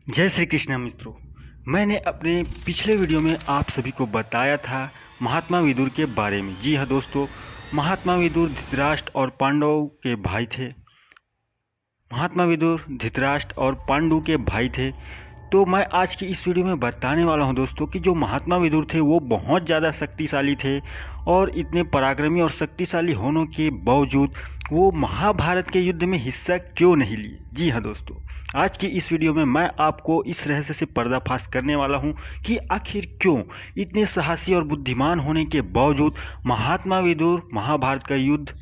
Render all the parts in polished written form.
जय श्री कृष्ण मित्रों। मैंने अपने पिछले वीडियो में आप सभी को बताया था महात्मा विदुर के बारे में। जी हाँ दोस्तों, महात्मा विदुर धृतराष्ट्र और पांडव के भाई थे। महात्मा विदुर धृतराष्ट्र और पांडु के भाई थे। तो मैं आज की इस वीडियो में बताने वाला हूं दोस्तों कि जो महात्मा विदुर थे वो बहुत ज़्यादा शक्तिशाली थे और इतने पराक्रमी और शक्तिशाली होने के बावजूद वो महाभारत के युद्ध में हिस्सा क्यों नहीं लिए। जी हाँ दोस्तों, आज की इस वीडियो में मैं आपको इस रहस्य से पर्दाफाश करने वाला हूं कि आखिर क्यों इतने साहसी और बुद्धिमान होने के बावजूद महात्मा विदुर महाभारत का युद्ध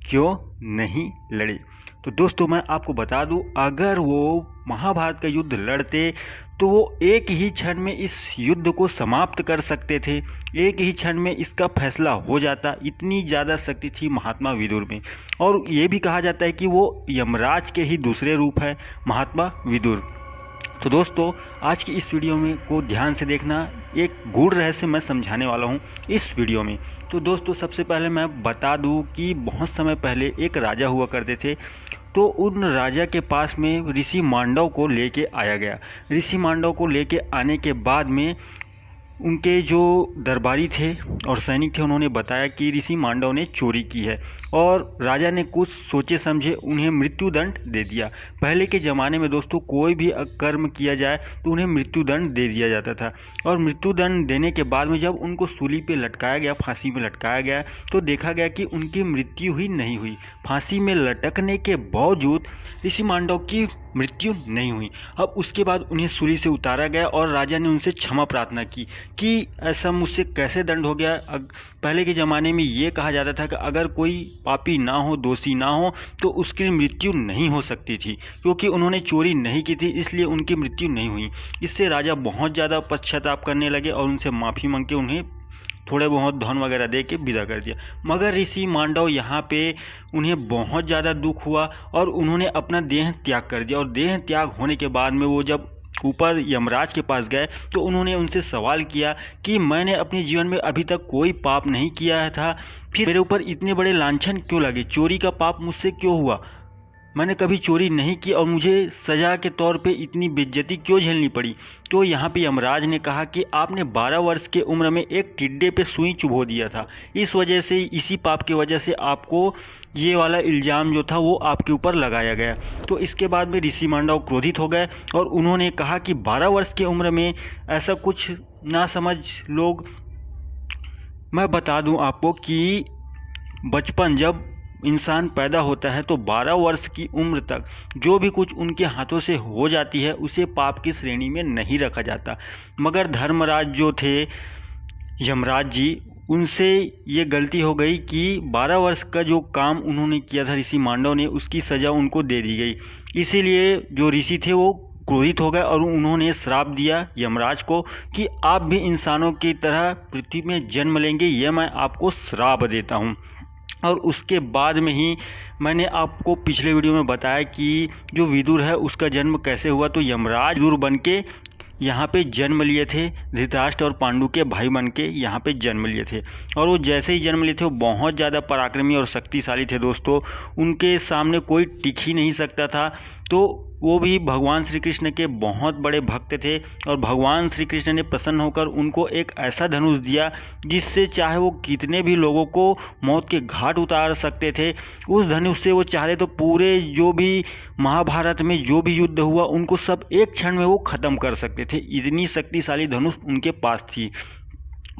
क्यों नहीं लड़े। तो दोस्तों मैं आपको बता दूं, अगर वो महाभारत का युद्ध लड़ते तो वो एक ही क्षण में इस युद्ध को समाप्त कर सकते थे। एक ही क्षण में इसका फैसला हो जाता, इतनी ज़्यादा शक्ति थी महात्मा विदुर में। और ये भी कहा जाता है कि वो यमराज के ही दूसरे रूप है महात्मा विदुर। तो दोस्तों आज की इस वीडियो में को ध्यान से देखना, एक गूढ़ रहस्य मैं समझाने वाला हूँ इस वीडियो में। तो दोस्तों सबसे पहले मैं बता दूँ कि बहुत समय पहले एक राजा हुआ करते थे। तो उन राजा के पास में ऋषि मांडव को लेके आया गया। ऋषि मांडव को लेके आने के बाद में उनके जो दरबारी थे और सैनिक थे उन्होंने बताया कि ऋषि मांडव ने चोरी की है और राजा ने कुछ सोचे समझे उन्हें मृत्युदंड दे दिया। पहले के ज़माने में दोस्तों कोई भी कर्म किया जाए तो उन्हें मृत्युदंड दे दिया जाता था। और मृत्युदंड देने के बाद में जब उनको सूली पे लटकाया गया, फांसी में लटकाया गया, तो देखा गया कि उनकी मृत्यु ही नहीं हुई। फांसी में लटकने के बावजूद ऋषि मांडव की मृत्यु नहीं हुई। अब उसके बाद उन्हें सूली से उतारा गया और राजा ने उनसे क्षमा प्रार्थना की कि ऐसा मुझसे कैसे दंड हो गया। पहले के ज़माने में ये कहा जाता था कि अगर कोई पापी ना हो, दोषी ना हो, तो उसकी मृत्यु नहीं हो सकती थी। क्योंकि उन्होंने चोरी नहीं की थी इसलिए उनकी मृत्यु नहीं हुई। इससे राजा बहुत ज़्यादा पश्चाताप करने लगे और उनसे माफ़ी मांग के उन्हें थोड़े बहुत धन वगैरह दे के विदा कर दिया। मगर ऋषि मांडव यहाँ पे उन्हें बहुत ज़्यादा दुख हुआ और उन्होंने अपना देह त्याग कर दिया। और देह त्याग होने के बाद में वो जब ऊपर यमराज के पास गए तो उन्होंने उनसे सवाल किया कि मैंने अपने जीवन में अभी तक कोई पाप नहीं किया था, फिर मेरे ऊपर इतने बड़े लांछन क्यों लगे, चोरी का पाप मुझसे क्यों हुआ, मैंने कभी चोरी नहीं की और मुझे सज़ा के तौर पे इतनी बेइज्जती क्यों झेलनी पड़ी। तो यहाँ पे यमराज ने कहा कि आपने 12 वर्ष के उम्र में एक टिड्डे पे सुई चुभो दिया था, इस वजह से, इसी पाप की वजह से आपको ये वाला इल्ज़ाम जो था वो आपके ऊपर लगाया गया। तो इसके बाद में ऋषि मांडव क्रोधित हो गए और उन्होंने कहा कि 12 वर्ष की उम्र में ऐसा कुछ ना समझ लोग। मैं बता दूँ आपको कि बचपन जब इंसान पैदा होता है तो 12 वर्ष की उम्र तक जो भी कुछ उनके हाथों से हो जाती है उसे पाप की श्रेणी में नहीं रखा जाता। मगर धर्मराज जो थे, यमराज जी, उनसे ये गलती हो गई कि 12 वर्ष का जो काम उन्होंने किया था ऋषि मांडव ने, उसकी सज़ा उनको दे दी गई। इसीलिए जो ऋषि थे वो क्रोधित हो गए और उन्होंने श्राप दिया यमराज को कि आप भी इंसानों की तरह पृथ्वी में जन्म लेंगे, ये मैं आपको श्राप देता हूँ। और उसके बाद में ही मैंने आपको पिछले वीडियो में बताया कि जो विदुर है उसका जन्म कैसे हुआ। तो यमराज विदुर बन के यहाँ पे जन्म लिए थे, धृतराष्ट्र और पांडु के भाई बन के यहाँ पे जन्म लिए थे। और वो जैसे ही जन्म लिए थे वो बहुत ज़्यादा पराक्रमी और शक्तिशाली थे दोस्तों, उनके सामने कोई टिक ही नहीं सकता था। तो वो भी भगवान श्री कृष्ण के बहुत बड़े भक्त थे और भगवान श्री कृष्ण ने प्रसन्न होकर उनको एक ऐसा धनुष दिया जिससे चाहे वो कितने भी लोगों को मौत के घाट उतार सकते थे। उस धनुष से वो चाहे तो पूरे जो भी महाभारत में जो भी युद्ध हुआ उनको सब एक क्षण में वो ख़त्म कर सकते थे, इतनी शक्तिशाली धनुष उनके पास थी।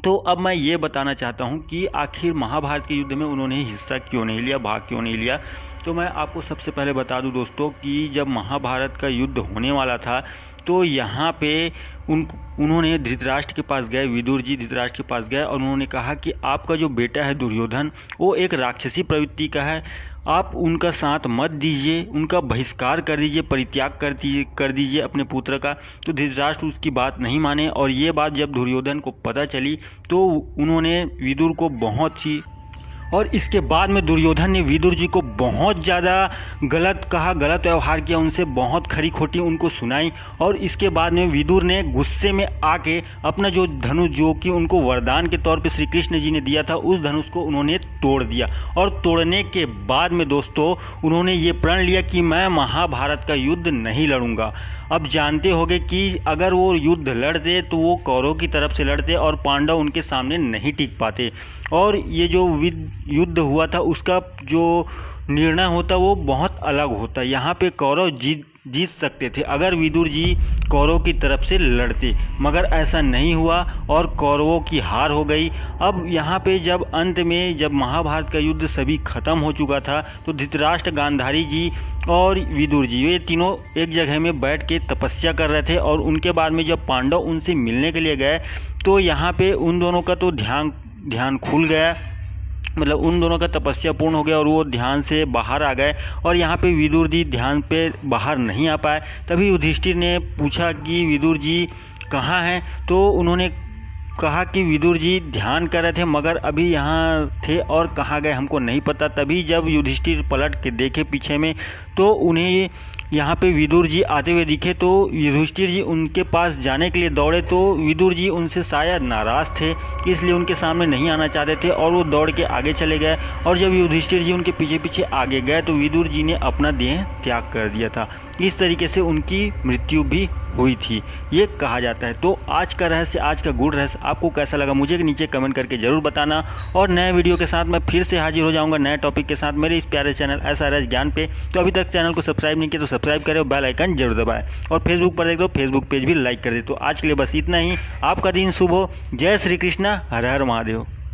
तो अब मैं ये बताना चाहता हूँ कि आखिर महाभारत के युद्ध में उन्होंने हिस्सा क्यों नहीं लिया, भाग क्यों नहीं लिया। तो मैं आपको सबसे पहले बता दूं दोस्तों कि जब महाभारत का युद्ध होने वाला था तो यहाँ पे उन्होंने धृतराष्ट्र के पास गए, विदुर जी धृतराष्ट्र के पास गए और उन्होंने कहा कि आपका जो बेटा है दुर्योधन वो एक राक्षसी प्रवृत्ति का है, आप उनका साथ मत दीजिए, उनका बहिष्कार कर दीजिए, परित्याग कर दीजिए अपने पुत्र का। तो धृतराष्ट्र उसकी बात नहीं माने और ये बात जब दुर्योधन को पता चली तो उन्होंने विदुर को बहुत ही, और इसके बाद में दुर्योधन ने विदुर जी को बहुत ज़्यादा गलत कहा, गलत व्यवहार किया, उनसे बहुत खरी खोटी उनको सुनाई। और इसके बाद में विदुर ने गुस्से में आके अपना जो धनुष, जो कि उनको वरदान के तौर पे श्री कृष्ण जी ने दिया था, उस धनुष को उन्होंने तोड़ दिया। और तोड़ने के बाद में दोस्तों उन्होंने ये प्रण लिया कि मैं महाभारत का युद्ध नहीं लड़ूंगा। अब जानते होंगे कि अगर वो युद्ध लड़ते तो वो कौरवों की तरफ से लड़ते और पांडव उनके सामने नहीं टिक पाते, और ये जो युद्ध हुआ था उसका जो निर्णय होता वो बहुत अलग होता। यहाँ पे कौरव जीत सकते थे अगर विदुर जी कौरवों की तरफ से लड़ते, मगर ऐसा नहीं हुआ और कौरवों की हार हो गई। अब यहाँ पे जब अंत में जब महाभारत का युद्ध सभी खत्म हो चुका था तो धृतराष्ट्र, गांधारी जी और विदुर जी ये तीनों एक जगह में बैठ के तपस्या कर रहे थे। और उनके बाद में जब पांडव उनसे मिलने के लिए गए तो यहाँ पे उन दोनों का तो ध्यान खुल गया, मतलब उन दोनों का तपस्या पूर्ण हो गया और वो ध्यान से बाहर आ गए। और यहाँ पे विदुर जी ध्यान पे बाहर नहीं आ पाए। तभी युधिष्ठिर ने पूछा कि विदुर जी कहाँ हैं, तो उन्होंने कहा कि विदुर जी ध्यान कर रहे थे मगर अभी यहाँ थे और कहाँ गए हमको नहीं पता। तभी जब युधिष्ठिर पलट के देखे पीछे में तो उन्हें यहाँ पे विदुर जी आते हुए दिखे, तो युधिष्ठिर जी उनके पास जाने के लिए दौड़े तो विदुर जी उनसे शायद नाराज़ थे इसलिए उनके सामने नहीं आना चाहते थे और वो दौड़ के आगे चले गए। और जब युधिष्ठिर जी उनके पीछे पीछे आगे गए तो विदुर जी ने अपना देह त्याग कर दिया था। इस तरीके से उनकी मृत्यु भी हुई थी, ये कहा जाता है। तो आज का रहस्य, आज का गूढ़ रहस्य आपको कैसा लगा मुझे नीचे कमेंट करके ज़रूर बताना। और नए वीडियो के साथ मैं फिर से हाजिर हो जाऊंगा नए टॉपिक के साथ मेरे इस प्यारे चैनल SRS ज्ञान पे। तो अभी तक चैनल को सब्सक्राइब नहीं किया तो सब्सक्राइब करें और बेल आइकन जरूर दबाएं, और फेसबुक पर देख दो फेसबुक पेज भी लाइक कर दे। तो आज के लिए बस इतना ही। आपका दिन शुभ हो। जय श्री कृष्णा, हर हर महादेव।